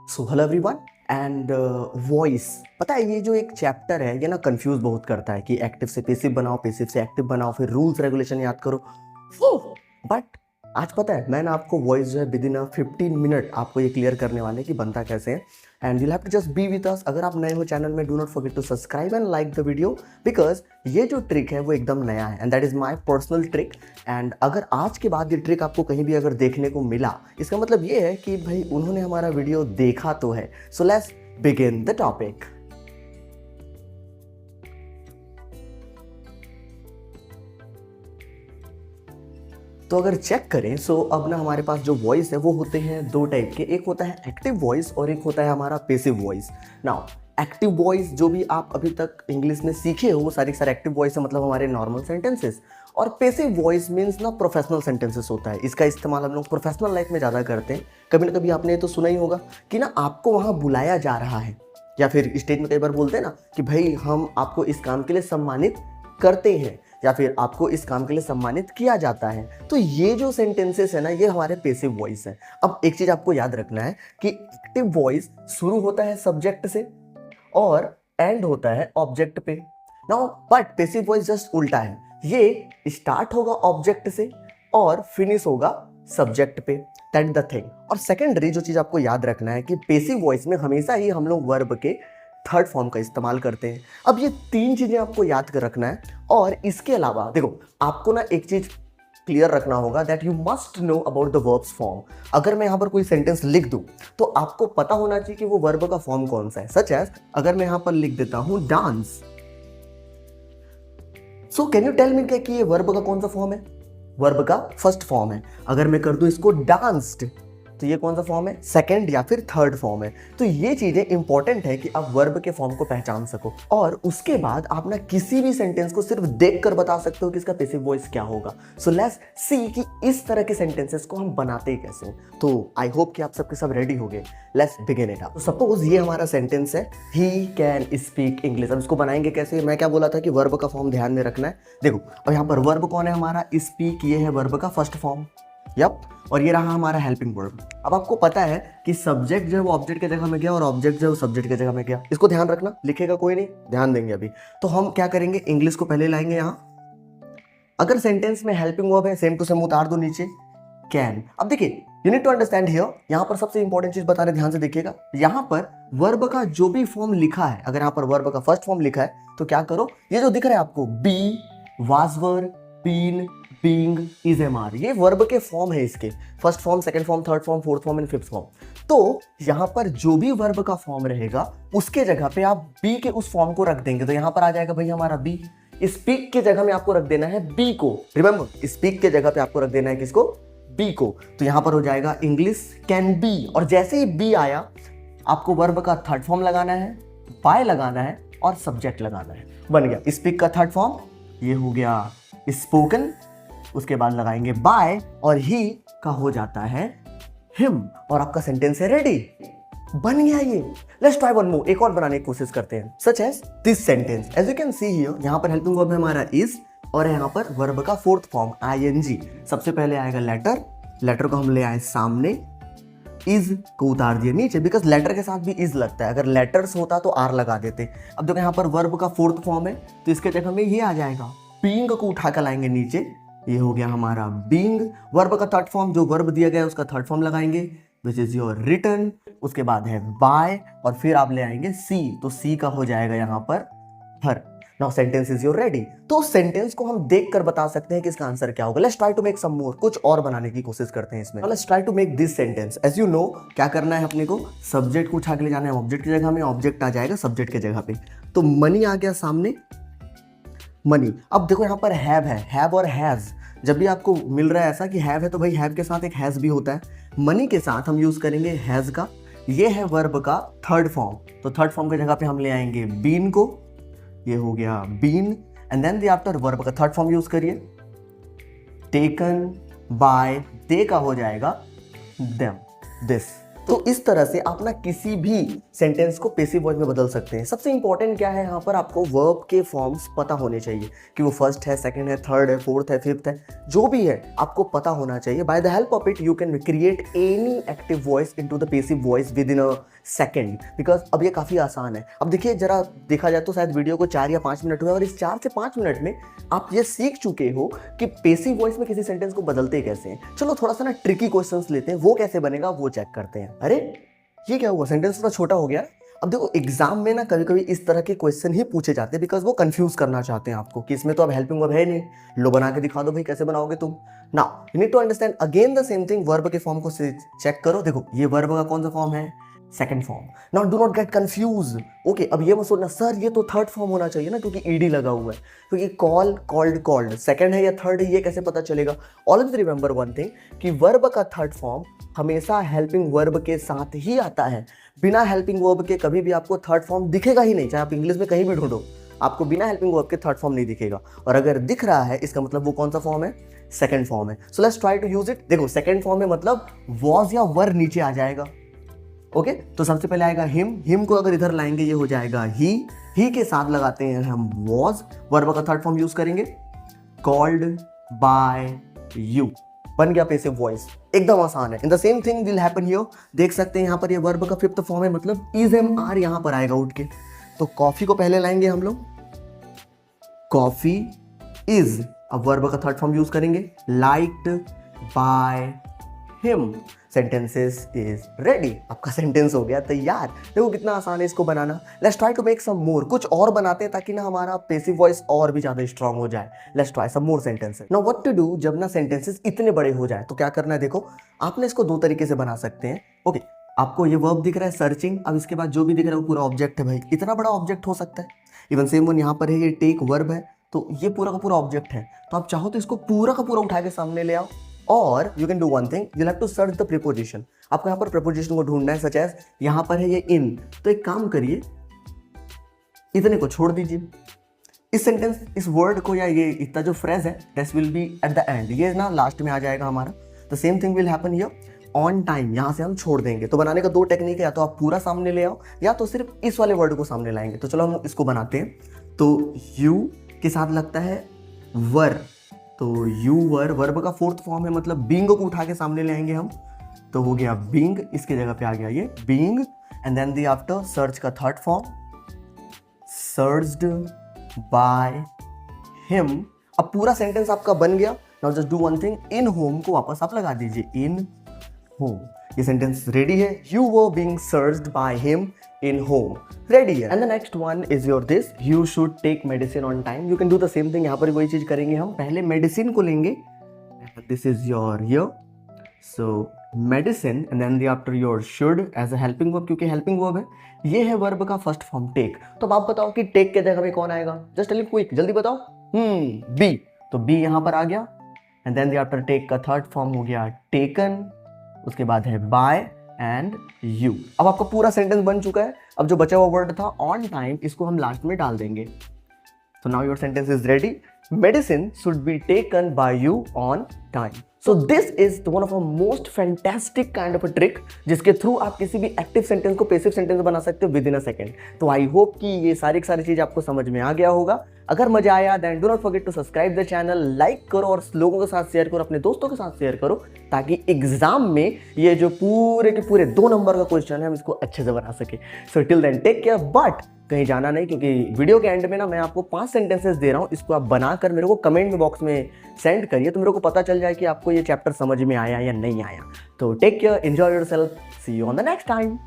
So hello everyone and voice. पता है ये जो एक चैप्टर है ये ना कंफ्यूज बहुत करता है कि एक्टिव से पैसिव बनाओ, पैसिव से एक्टिव बनाओ, फिर रूल्स रेगुलेशन याद करो। बट आज पता है मैं ना आपको वॉइस जो है विद इन 15 मिनट आपको ये क्लियर करने वाले कि बनता कैसे है। And you have to just be with us. अगर आप नए हो चैनल में, do not forget to subscribe and like the video, because ये जो ट्रिक है वो एकदम नया है and that is my personal trick. And अगर आज के बाद ये ट्रिक आपको कहीं भी अगर देखने को मिला, इसका मतलब ये है कि भाई उन्होंने हमारा वीडियो देखा तो है। So let's begin the topic. तो अगर चेक करें सो अब ना हमारे पास जो वॉइस है वो होते हैं दो टाइप के। एक होता है एक्टिव वॉइस और एक होता है हमारा passive voice. Now active voice जो भी आप अभी तक इंग्लिश में सीखे हो वो सारे एक्टिव वॉइस है, मतलब हमारे नॉर्मल सेंटेंसेस। और पैसिव वॉइस मीन्स ना प्रोफेशनल सेंटेंसेस होता है। इसका इस्तेमाल हम लोग प्रोफेशनल लाइफ में ज़्यादा करते हैं। कभी ना कभी आपने ये तो सुना ही होगा कि ना आपको वहाँ बुलाया जा रहा है, या फिर स्टेज में कई बार बोलते हैं ना कि भाई हम आपको इस काम के लिए सम्मानित करते हैं, या फिर आपको इस काम के लिए सम्मानित किया जाता है। तो ये जो सेंटेंसेस है ना ये हमारे पैसिव वॉइस है। अब एक चीज आपको याद रखना है कि एक्टिव वॉइस शुरू होता है सब्जेक्ट से और एंड होता है ऑब्जेक्ट पे। Now but passive voice just उल्टा है, ये स्टार्ट होगा ऑब्जेक्ट से और फिनिश होगा सब्जेक्ट पे। That the thing. और सेकेंडरी जो चीज आपको याद रखना है कि पैसिव वॉइस में हमेशा ही हम लोग वर्ब के थर्ड फॉर्म का इस्तेमाल करते हैं। अब ये तीन चीजें आपको याद कर रखना है। और इसके अलावा देखो आपको ना एक चीज क्लियर रखना होगा that you must know about the verbs form. अगर मैं यहां पर कोई सेंटेंस लिख दूं तो आपको पता होना चाहिए कि वो वर्ब का फॉर्म कौन सा है। सच एज अगर मैं यहां पर लिख देता हूं dance, so can you tell me कि ये वर्ब का कौन सा फॉर्म है? वर्ब का फर्स्ट फॉर्म है। अगर मैं कर दूं इसको डांस्ड तो ये कौन सा फॉर्म है? सेकंड या फिर थर्ड फॉर्म है। तो ये चीजें इंपॉर्टेंट है कि आप वर्ब के फॉर्म को पहचान सको। और उसके बाद आप ना किसी भी सेंटेंस को सिर्फ देखकर बता सकते हो कि इसका पैसिव वॉइस क्या होगा। सो लेट्स सी कि इस तरह के सेंटेंसेस को हम बनाते ही कैसे हैं। तो आई होप कि आप सबके सब रेडी हो गए। Let's begin it up. तो सपोज ये हमारा सेंटेंस है, ही कैन स्पीक इंग्लिश। अब इसको बनाएंगे कैसे? मैं क्या बोला था कि वर्ब का फॉर्म ध्यान में रखना है। देखो और यहाँ पर वर्ब कौन है हमारा? स्पीक, ये है वर्ब का फर्स्ट फॉर्म। यप। और ये रहा हमारा हेल्पिंग वर्ब। अब आपको पता है कि सब्जेक्ट जो है वो ऑब्जेक्ट की जगह में गया और ऑब्जेक्ट जो है वो सब्जेक्ट की जगह में गया। इसको ध्यान रखना, लिखेगा कोई नहीं, ध्यान देंगे अभी। तो हम क्या करेंगे, इंग्लिश को पहले लाएंगे यहाँ। अगर सेंटेंस में हेल्पिंग वर्ब है सेम टू सेम उतार दो नीचे, कैन। अब देखिए you need to understand here, यहाँ पर सबसे इंपॉर्टेंट चीज बता रहे, ध्यान से देखिएगा। यहाँ पर वर्ब का जो भी फॉर्म लिखा है, अगर यहाँ पर वर्ब का फर्स्ट फॉर्म लिखा है तो क्या करो, ये जो दिख रहा है आपको be, was were, been, being, is am are, ये वर्ब के फॉर्म है। इसके first form, second form, third form, fourth form and fifth form. तो यहाँ पर जो भी वर्ब का फॉर्म रहेगा उसके जगह पे आप बी के उस फॉर्म को रख देंगे। तो यहाँ पर आ जाएगा भाई हमारा बी। स्पीक के जगह में आपको रख देना है बी को। रिमेंबर, स्पीक के जगह पे आपको रख देना है किसको? बी को। तो यहाँ पर हो जाएगा इंग्लिश कैन बी। और जैसे ही बी आया आपको वर्ब का थर्ड फॉर्म लगाना है, बाय लगाना है और सब्जेक्ट लगाना है। बन गया स्पीक का थर्ड फॉर्म, ये हो गया स्पोकन। उसके बाद लगाएंगे बाय और ही का हो जाता है हिम और आपका सेंटेंस है रेडी। बन गया ये। लेट्स ट्राई वन मोर, एक और बनाने की कोशिश करते हैं। Such as this sentence, as you can see here, यहाँ पर हेल्पिंग वर्ब है हमारा इज और यहाँ पर वर्ब का फोर्थ फॉर्म आईएनजी। सबसे पहले आएगा लेटर, लेटर को हम ले आए सामने, इज को उतार दिया नीचे, बिकॉज लेटर के साथ भी इज लगता है। अगर लेटर्स होता तो आर लगा देते। अब देखो यहाँ पर वर्ब का फोर्थ फॉर्म है तो इसके जगह में ये आ जाएगा, बीइंग को उठा कर लाएंगे नीचे, ये हो गया हमारा बीइंग। वर्ब का थर्ड फॉर्म, जो वर्ब दिया गया है उसका थर्ड फॉर्म लगाएंगे विच इज योर रिटन। उसके बाद है बाय और फिर आप ले आएंगे सी, तो सी का हो जाएगा यहाँ पर हर। Now sentence is your ready. तो सेंटेंस को हम देख कर बता सकते हैं कि इसका आंसर क्या होगा। Let's try to make some more, कुछ और बनाने की कोशिश करते हैं इसमें। Let's try to make this sentence. As you know क्या करना है अपने को, सब्जेक्ट को उठा के ले जाना है ऑब्जेक्ट की जगह में, ऑब्जेक्ट आ जाएगा सब्जेक्ट की जगह पे। तो मनी आ गया सामने, मनी। अब देखो यहाँ पर हैव है, हैव और हैज। जब भी आपको मिल रहा है ऐसा कि हैव है तो भाई हैव के साथ एक हैज भी होता है। मनी के साथ हम यूज करेंगे हैज का। ये है वर्ब का थर्ड फॉर्म, तो थर्ड फॉर्म की जगह पे हम ले आएंगे बीन को, ये हो गया been. And then the after verb का थर्ड फॉर्म यूज करिए, टेकन बाय, दे का हो जाएगा देम, दिस। तो इस तरह से आप ना किसी भी सेंटेंस को पैसिव वॉइस में बदल सकते हैं। सबसे इंपॉर्टेंट क्या है यहाँ पर, आपको वर्ब के फॉर्म्स पता होने चाहिए कि वो फर्स्ट है, सेकंड है, थर्ड है, फोर्थ है, फिफ्थ है, जो भी है आपको पता होना चाहिए। By the help of it you can create any active voice into the passive voice with in a second, because अब ये काफ़ी आसान है। अब देखिए जरा देखा जाए तो शायद वीडियो को 4 या 5 मिनट हुए और इस 4 से 5 मिनट में आप ये सीख चुके हो कि पैसिव वॉइस में किसी सेंटेंस को बदलते कैसे हैं। चलो थोड़ा सा ना ट्रिकी क्वेश्चंस लेते हैं, वो कैसे बनेगा वो चेक करते हैं। अरे ये क्या हुआ, सेंटेंस थोड़ा छोटा हो गया। अब देखो एग्जाम में ना कभी कभी इस तरह के क्वेश्चन ही पूछे जाते हैं बिकॉज वो कंफ्यूज करना चाहते हैं आपको कि इसमें तो अब हेल्पिंग वर्ब है नहीं, लो बना के दिखा दो भाई, कैसे बनाओगे तुम। Now you need to understand again the same thing, verb के फॉर्म को चेक करो। देखो ये वर्ब का कौन सा फॉर्म है, second form. Now do not get confuse. Okay अब ये मत सोचना सर ये तो थर्ड फॉर्म होना चाहिए ना क्योंकि ईडी लगा हुआ है, क्योंकि कॉल, कॉल्ड, कॉल्ड सेकंड है या थर्ड है ये कैसे पता चलेगा। ऑलवेज रिमेंबर वन थिंग कि वर्ब का थर्ड फॉर्म हमेशा हेल्पिंग वर्ब के साथ ही आता है। बिना हेल्पिंग वर्ब के कभी भी आपको थर्ड फॉर्म दिखेगा ही नहीं, चाहे आप इंग्लिश में कहीं भी ढूंढो आपको बिना हेल्पिंग वर्ब के थर्ड फॉर्म नहीं दिखेगा। और अगर दिख रहा है इसका मतलब वो कौन सा फॉर्म है, सेकंड फॉर्म है। So let's try to use it. देखो सेकंड फॉर्म में मतलब वॉज या वर नीचे आ जाएगा। ओके तो सबसे पहले आएगा हिम को अगर इधर लाएंगे ये हो जाएगा ही के साथ लगाते हैं हम वॉज, वर्ब का थर्ड फॉर्म यूज करेंगे कॉल्ड बाय यू, बन गया पैसिव वॉइस, एकदम आसान है। In the same thing will happen here, देख सकते हैं यहाँ पर ये वर्ब का फिफ्थ फॉर्म है, मतलब इज एम आर यहाँ पर आएगा उठ के। तो कॉफी को पहले लाएंगे हम लोग, कॉफी इज, अब वर्ब का थर्ड फॉर्म यूज करेंगे liked by him, sentences is ready. आपका सेंटेंस हो गया तैयार। देखो कितना आसान है इसको बनाना। Let's try to make some more, कुछ और बनाते हैं ताकि ना हमारा पैसिव वॉइस और भी ज्यादा स्ट्रांग हो जाए। Let's try some more sentences. Now what to do, जब ना सेंटेंसेस इतने बड़े हो जाए तो क्या करना है, देखो आपने इसको दो तरीके से बना सकते हैं। ओके आपको ये वर्ब दिख रहा है सर्चिंग, अब इसके बाद जो भी दिख रहा है वो पूरा ऑब्जेक्ट है भाई, इतना बड़ा ऑब्जेक्ट हो सकता है। इवन सेम वन यहाँ पर है, ये टेक वर्ब है तो ये पूरा का पूरा ऑब्जेक्ट है। तो आप चाहो तो इसको पूरा का पूरा उठा के सामने ले आओ, और you can do one thing, you have to search the preposition. आपको यहाँ पर प्रीपोजिशन को ढूंढना है, सच एज यहाँ पर है ये इन, तो एक काम करिए इतने को छोड़ दीजिए, इस सेंटेंस इस वर्ड को या ये इतना जो फ्रेज है this will be at the end, ये ना लास्ट में आ जाएगा हमारा। The same thing will happen here, on time यहाँ से हम छोड़ देंगे। तो बनाने का दो टेक्निक है, या तो आप पूरा सामने ले आओ या तो सिर्फ इस वाले वर्ड को सामने लाएंगे। तो चलो हम इसको बनाते हैं। तो यू के साथ लगता है वर, तो यू वर, वर्ब का फोर्थ फॉर्म है, मतलब बींग को उठा के सामने ले आएंगे हम, तो हो गया बींग, इसके जगह पे आ गया ये being. And then the after search का third form searched by him. अब पूरा सेंटेंस आपका बन गया। Now just do one thing, in home को वापस आप लगा दीजिए, इन होम, ये सेंटेंस रेडी है। You were being searched by him in home, ready है। and the next one is your this, you should take medicine on time। you can do the same thing, यहाँ पर वही चीज करेंगे हम, पहले मेडिसिन को लेंगे, this is your here, so medicine and then the after your should as a helping verb, क्योंकि helping verb है, ये है वर्ब का फर्स्ट फॉर्म टेक। तो अब आप बताओ कि टेक के जगह पे कौन आएगा, जस्ट टेल क्विक, जल्दी बताओ। बी, तो बी यहाँ पर आ गया, and then the after take का थर्ड फॉर्म हो गया टेकन, उसके बाद है बाय एंड यू। अब आपका पूरा सेंटेंस बन चुका है। अब जो बचा हुआ वर्ड था ऑन टाइम, इसको हम लास्ट में डाल देंगे। So now your sentence is ready. Medicine should be taken by you on time. So this is one of our most fantastic kind of a trick, जिसके थ्रू आप किसी भी एक्टिव सेंटेंस को पैसिव सेंटेंस बना सकते हो with in a second. तो I hope कि ये सारी चीज आपको समझ में आ गया होगा। अगर मजा आया then do not forget to subscribe the channel, like करो और लोगों के साथ शेयर करो, अपने दोस्तों के साथ शेयर करो, ताकि एग्जाम में ये जो पूरे के पूरे 2 नंबर का क्वेश्चन है हम इसको अच्छे से बना सके। So till then take care, but कहीं जाना नहीं, क्योंकि वीडियो के एंड में ना मैं आपको 5 सेंटेंसेस दे रहा हूँ, इसको आप बनाकर मेरे को कमेंट में बॉक्स में सेंड करिए, तो मेरे को पता चल जाए कि आपको ये चैप्टर समझ में आया या नहीं आया। तो take care, enjoy yourself, see you on the next time.